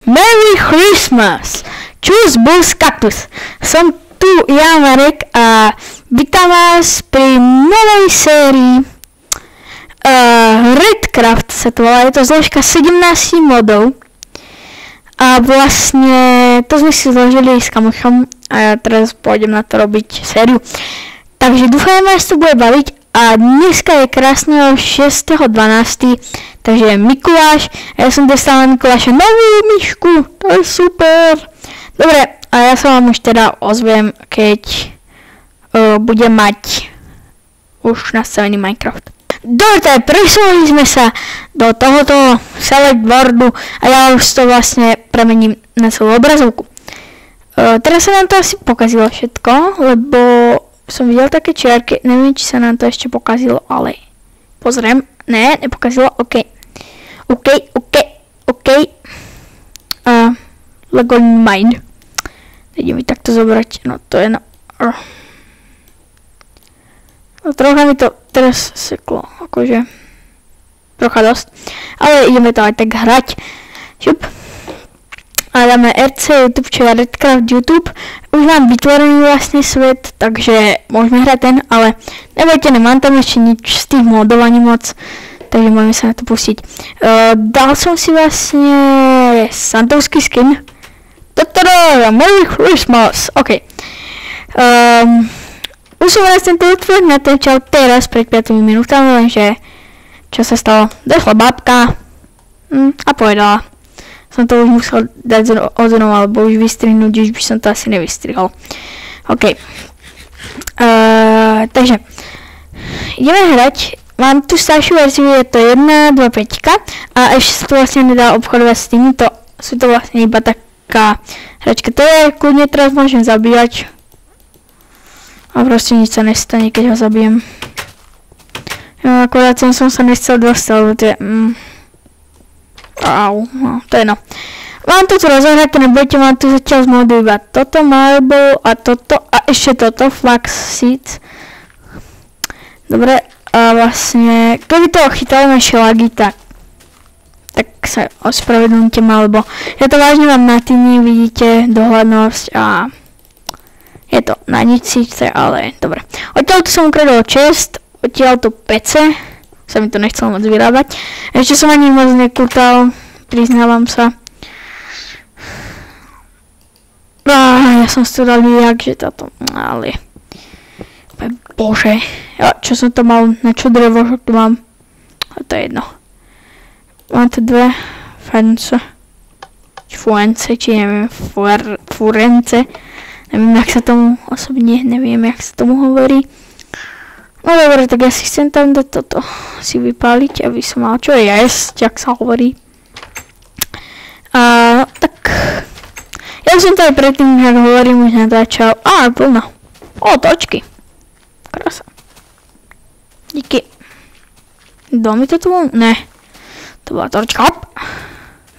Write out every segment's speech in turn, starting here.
Merry Christmas! Čus, bus, kaktus. Som tu ja, Marek, a vítam vás pri novej sérii Redcraft sa to volá, je to zložka 17 modov. A vlastne to sme si zložili s kamošom a ja teraz pôjdem na to robiť sériu. Takže dúfam, že to bude baviť a dneska je krásneho 6.12. Takže Mikuláš, a ja som dostal na Mikuláša novú myšku, to je super. Dobre, a ja sa vám už teda ozviem, keď budem mať už nastavený Minecraft. Dobre, presunuli sme sa do tohoto select boardu a ja už to vlastne premením na celú obrazovku. Teraz sa nám to asi pokazilo všetko, lebo som videl také čiarky, neviem, či sa nám to ešte pokazilo, ale pozriem, ne, nepokazilo, OK. Lego mine. Idem mi takto zobrať, no to je no. No trocha mi to teraz seklo, akože trocha dosť, ale ideme to aj tak hrať. Šup. A dáme RC YouTube, čo je Redcraft YouTube. Už mám vytvorený vlastne svet, takže môžeme hrať ten, ale nebojte, nemám tam ešte nič z tých modov ani moc, takže môžeme sa na to pustiť. Dal som si vlastne santovský skin. Merry Christmas! OK. Už som vlastne to natáčal teraz pred 5 minútami, lenže čo sa stalo? Došla babka a povedala. Som to už musel dať odznovu, alebo už vystrihnúť, už by som to asi nevystrihol. OK. Takže ideme hrať. Mám tu staršiu verziu, je to 1.2.5 a ešte sa to vlastne nedá obchodovať s týmito. Sú to vlastne iba taká hračka. To je, kľudne teraz môžem zabíjať. A proste nič sa nestane, keď ho zabijem. Akorát som sa nechcel dostať, lebo to je... no, to je no. Mám to tu rozohrať, nebojte, mám tu zatiaľ z modu iba toto marble a toto a ešte toto flax seeds. Dobre, a vlastne, keby to chytalo naše lagy, tak sa ospravedlňte ma, lebo ja to vážne mám na týmy, vidíte, dohľadnosť a je to na nič síce, ale dobre. Odtiaľ tu som ukradol chest, odtiaľ to pece, sa mi to nechcelo moc vyrábať. Ešte som ani moc nekútal, priznávam sa. Ja som si to dal nejak, že táto, ale... Bože, ja, čo som to mal, na čo drevo, že tu mám? A to je jedno. Mám tu dve fence, či neviem, furence. Neviem, jak sa tomu osobne, neviem, jak sa tomu hovorí. No dobre, tak ja si chcem tam dať toto si vypáliť, aby som mal čo jesť, jak sa hovorí. No tak, ja som to aj predtým, jak hovorím, už natáčal. Plno. Točky. Krása. Díky. Dal mi to tu? Ne. To bola torčka. Hop.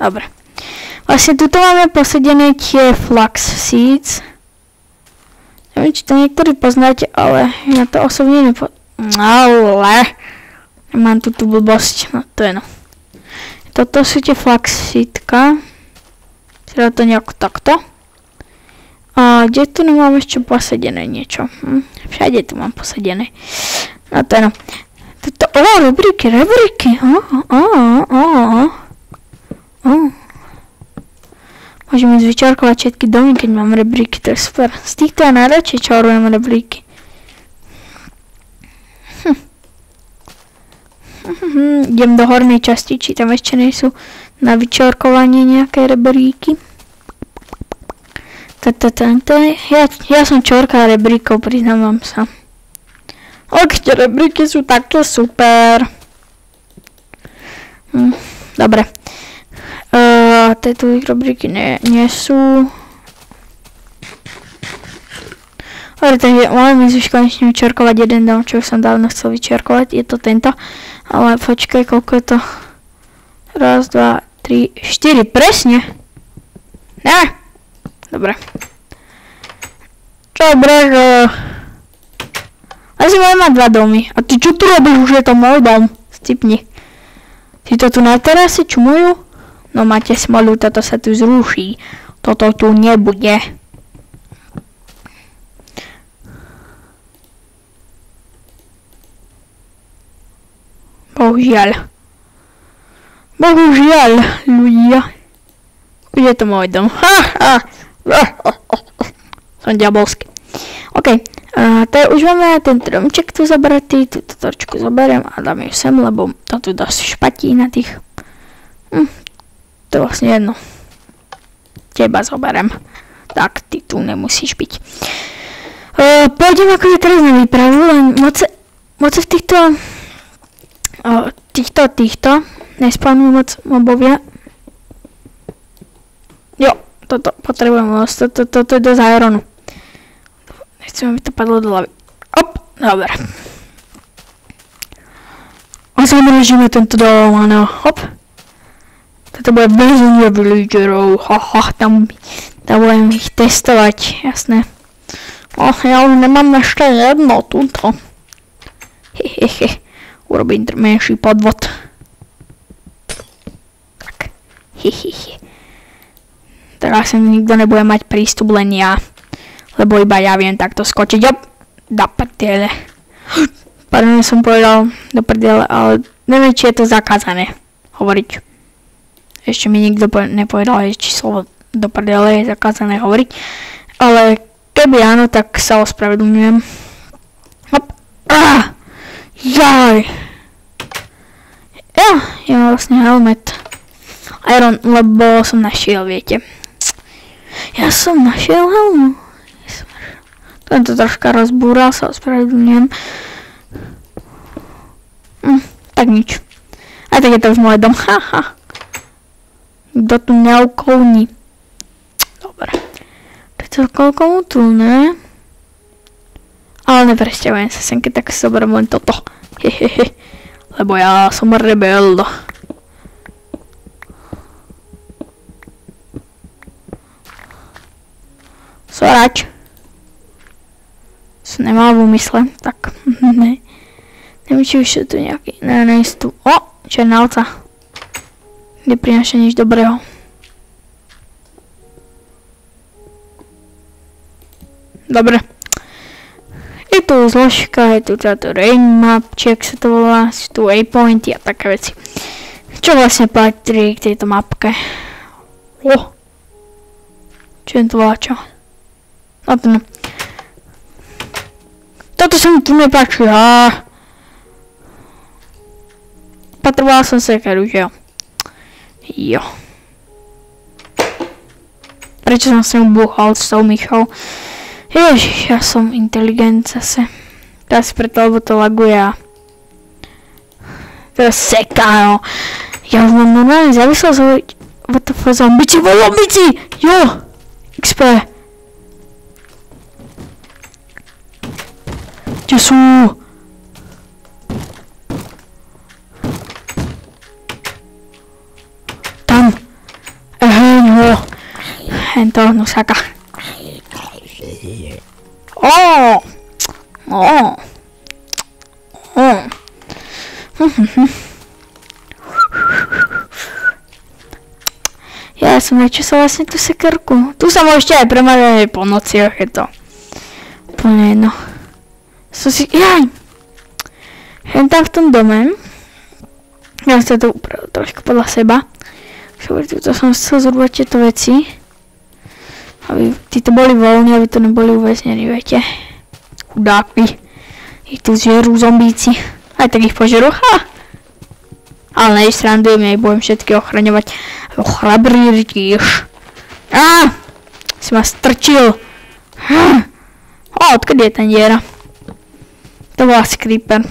Dobre. Vlastne tuto máme posadené tie flax seeds. Neviem, či to niektorí poznáte, ale ja to osobne nemám tu blbosť. No to je no. Toto sú tie flax seedka. Teda to nejako takto. A kde tu nemám ešte posadené niečo? Všade tu mám posadené. No to je no. Tuto, rebríky. Môžem ísť vyčarkovať všetky domy, keď mám rebríky, to je super. Z týchto ja najradšej čarujem rebríky. Idem do hornej časti, či tam ešte nie sú na vyčarkovanie nejaké rebríky. Ja som čorka rebríkov, priznávam sa. Tie rebríky sú také super. Dobre. Tieto rebríky nie sú. Dobre, takže môžem ísť už konečne vyčerkovať jeden dom, čo som dávno chcel vyčerkovať. Je to tento. Ale počkaj, koľko je to? 1, 2, 3, 4, presne. Ne. Dobre. Dobre, asi môžem mať 2 domy. A ty čo tu robíš? Už je to môj dom. Scipni. Ty to tu na terase čumujú? No máte smolu, toto sa tu zruší. Toto tu nebude. Bohužiaľ. Bohužiaľ, ľudia. Už je to môj dom. Som diabolský. OK. Už máme ten tromček tu zabratý. Túto torčku zoberiem a dám ju sem, lebo to tu dosť špatí na tých. To je vlastne jedno. Teba zoberiem. Tak, ty tu nemusíš byť. Pôjdem akože teraz na výpravu, len moc v týchto nespawnujú moc mobovia. Jo, toto potrebujem moc, toto je dosť ironu. Nechcem, aby to padlo do hlavy. Op, dobre. A zamražíme tento dom, áno, hop. Toto bude bez villagerov, tam budem ich testovať, jasné. Ja už nemám ešte jedno túto. Hehehe, urobím menší podvod. Tak, hehehe. Teraz sem nikto nebude mať prístup, len ja. Lebo iba ja viem takto skočiť, op, do prdele. Pardon, som povedal do prdele, ale neviem, či je to zakázané hovoriť. Ešte mi nikto nepovedal, či slovo do prdele je zakázané hovoriť. Ale keby áno, tak sa ospravedlňujem. Hop. Jaj. Ja mám vlastne helmet. Iron, lebo som našiel, viete. Ja som našiel helmu. Tento troška rozbúral, sa ospravedlňujem. Tak nič. A tak je to už môj dom. Haha. Kto tu neukolní? Dobre. To je celkom útulné. Ale nepresťahujem sa sem, keď tak si zoberiem len toto. Hehehe. Lebo ja som rebel. Sorač. Som nemal v úmysle, tak ne. Neviem, či už je tu nejaký, ne, tu. O, černá ovca. Neprináša nič dobrého. Dobre. Je tu zložka, je tu táto rain map, či jak sa to volá, sú tu waypointy a také veci. Čo vlastne patrí k tejto mapke? Čo je to volá, čo? No to no. Toto sa mi tu nepáči, Potreboval som sekeru, že jo? Jo. Prečo som sa búchal s tou myšou? Ježiš, ja som inteligent zase. Teraz preto, lebo to laguje a... Teraz seká, no. Ja už mám normálne závislosť hovoriť. What the fuck, zombici, Jo! XP. Kde sú? Tam. No. Hento, nosaka. Ja som nečasal vlastne tú sekerku. Tu sa môžete aj premať po nociach, je to úplne jedno. Hen tam v tom dome. Ja som to upravil trošku podľa seba. Tuto som chcel zrúbať tieto veci. Aby títo boli voľní, aby to neboli uväznení, viete. Chudáky. Ich tu zjerú zombíci. Aj tak ich požerú, Ale nejsrandujem, ja ich budem všetky ochraňovať. Chrabrý rytíš. Si ma strčil. Odkedy je ten diera? To bol asi creeper.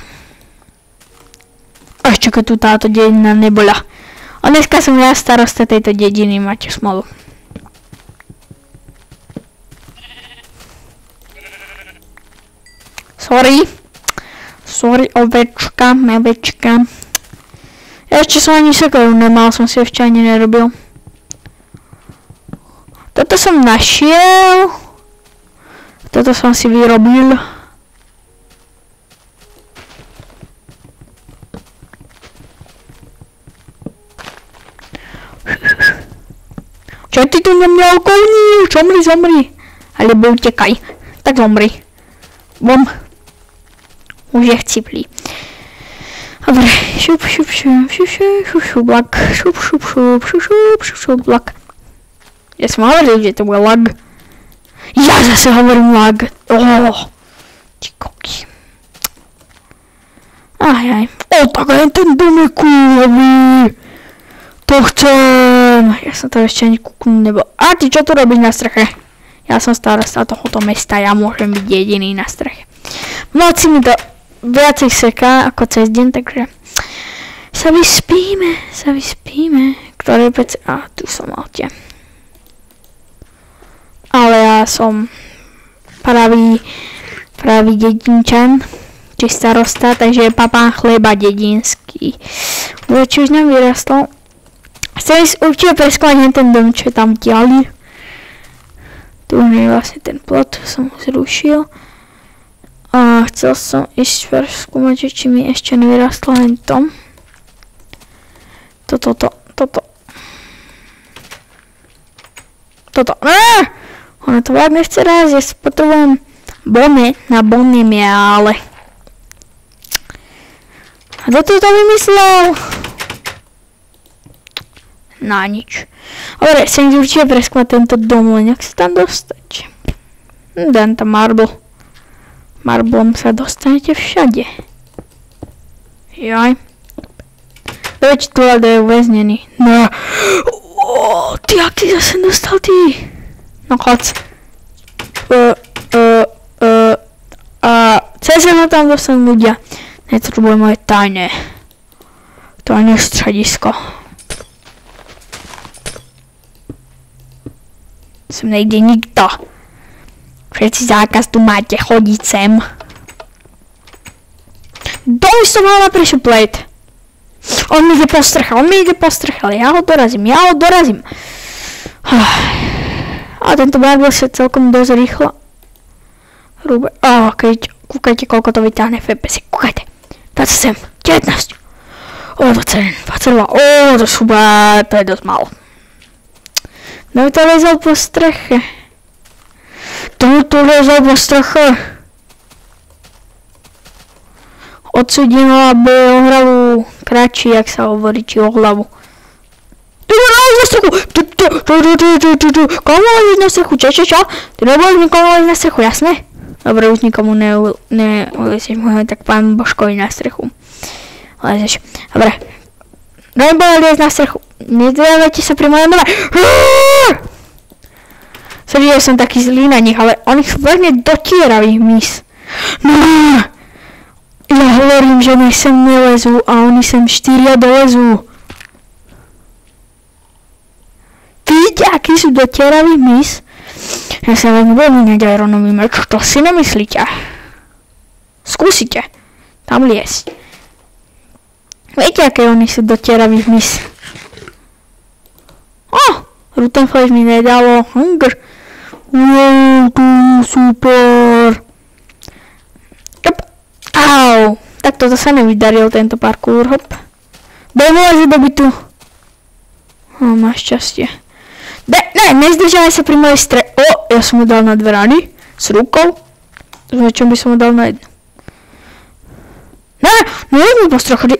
Ešte keď tu táto dedina nebola. A dneska som ja starosta tejto dediny, máte smolu. Sorry, ovečka, mevečka. Ešte som ani sekeru nemal, som si ešte ani nerobil. Toto som našiel. Toto som si vyrobil. to na mňa okolní, zomri. Alebo utekaj. Tak zomri. Bom. Už je chcíplý. Dobre, šup, lag. Šup, lag. Ja som hovoril, že to bude lag. Ja zase hovorím lag. Ty koky. Ajaj. Tak aj ten dom je kúlový. To chcem. Ja som to ešte ani kúknúť nebol. A ty čo tu robíš na streche? Ja som starosta tohoto mesta, ja môžem byť jediný na streche. V noci mi to viacej seká ako cez deň, takže sa vyspíme. Ktoré pece... tu som aute. Ale ja som pravý dedinčan, či starosta, takže papám chleba dedinský. Či už nám vyrastol. Chcem určite preskúmať ten dom, čo je tam diali. Tu už je vlastne ten plot, som ho zrušil. A chcel som ísť preskúmať, či mi ešte nevyrastlo len to. Toto. Ono to vlád nechce raz, ja potrebujem na bonemiále. A kto to vymyslel? Na nič. Dobre, chcem určite preskúmať tento dom, len jak sa tam dostať. Dám tam marble. Marblom sa dostanete všade. Jaj. Veď tu je uväznený. No. Ty, jak ty zase dostal ty? No chod. Cez sa tam dostanú ľudia. To bude moje tajné stredisko. Sem nejde nikto. Všetci zákaz tu máte chodiť sem. Doj som mal na pressure plate. On mi ide po streche, ale ja ho dorazím. A tento barbel sa celkom dosť rýchlo. Keď kúkajte, koľko to vyťahne FPS. Kúkajte. 27, 19. 21, 22. To je super, to je dosť málo. No to lezol po streche. Odsudím ho, aby o hlavu kratší, jak sa hovorí, či o hlavu. Ty nebudeš na strechu! Komu lezíš na strechu? Čo? Ty nebudeš nikomu lezíť na strechu, jasné? Dobre, už nikomu neulezíš, môžeme tak pán Božkovi na strechu. Lezeš. Dobre. Nebudeš liezť na strechu. Nezdravajte sa pri mojom dome. Sorry, že som taký zlý na nich, ale oni sú veľmi dotieraví mis. No, ja hovorím, že oni sem nelezú a oni sem 4 dolezú. Vidíte, akí sú dotieraví mis? Ja sa vám nebudem míňať ironový meč, to si nemyslíte. Skúsite tam liesť. Viete, aké oni sú dotieraví mis? Rotten Flash mi nedalo. Hunger. Wow, to super. Hop. Au. Tak toto sa nevydaril, tento parkour. Hop. Daj mu lezi do bytu. Máš šťastie. Nezdržaj sa pri mojej ja som mu dal na dve rany. S rukou. Čo by som mu dal na jednu. Nejednu postrochody.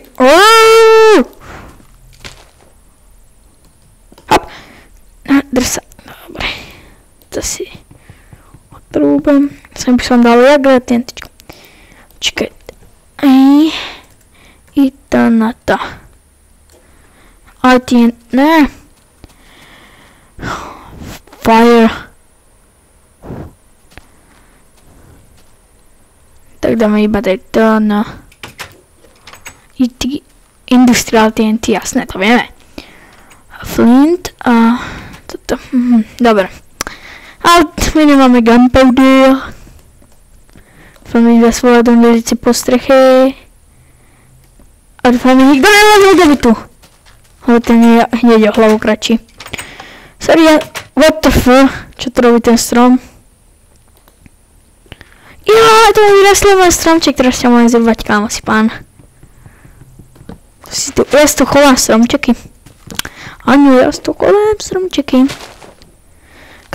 Hop. Drsa. Dobre. To si odrúbam. Sem by som dal jak gradientičku. Čakaj. I to na to. Ne. Fire. Tak dáme iba to na Industrial TNT, jasné, to vieme. Flint a toto. Dobre. Ale my nemáme gunpowder. Dúfame, že svoje donlezice po streche. A dúfame, nikto nelezol do bytu. Ale ten je hneď o hlavu kratší. Sorry, what the fuck? Čo to robí ten strom? To mi vyrastli môj stromček, teraz ťa môžem zrvať, kámo si pán. Ja si tu chovám stromčeky. Áno, ja si tu chovám stromčeky.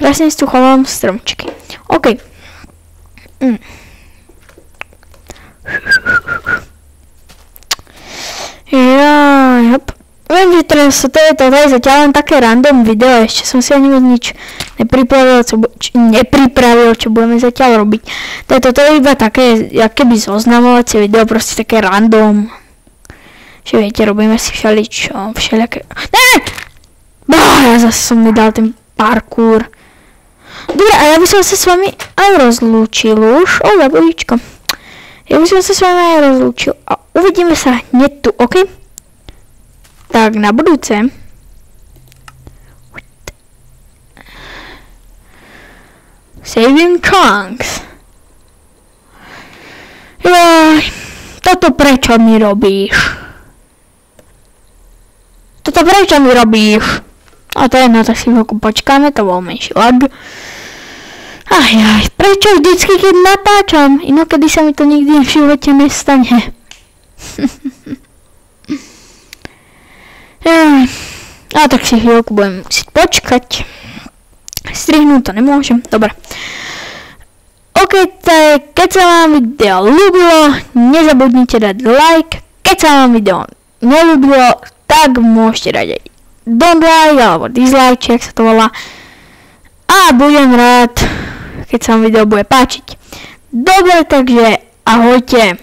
Krásne si tu chovám stromčky. OK. Hop. Viem, že teraz to je zatiaľ len také random video, ešte som si ani moc nič nepripravil, čo budeme zatiaľ robiť. Toto je iba také, akéby zoznamovacie video, proste také random. Že viete, robíme si všelijaké... Ne! Ja zase som nedal ten parkour. Dobre, a ja by som sa s vami aj rozlúčil už. Bojíčko. Ja by som sa s vami aj rozlúčil a uvidíme sa hneď tu, OK? Tak, na budúce. Saving chunks. Joj, toto prečo mi robíš? A to je, no tak si chvíľku počkáme, to bol menší lag. Prečo vždycky, keď natáčam? Inokedy sa mi to nikdy v živote nestane. A tak si chvíľku budem musieť počkať. Strihnúť to nemôžem, dobre. OK, tak keď sa vám video ľúbilo, nezabudnite dať like. Keď sa vám video neľúbilo, tak môžete dať aj don't like alebo dislike, či jak sa to volá. A budem rád, keď sa vám video bude páčiť. Dobre, takže ahojte.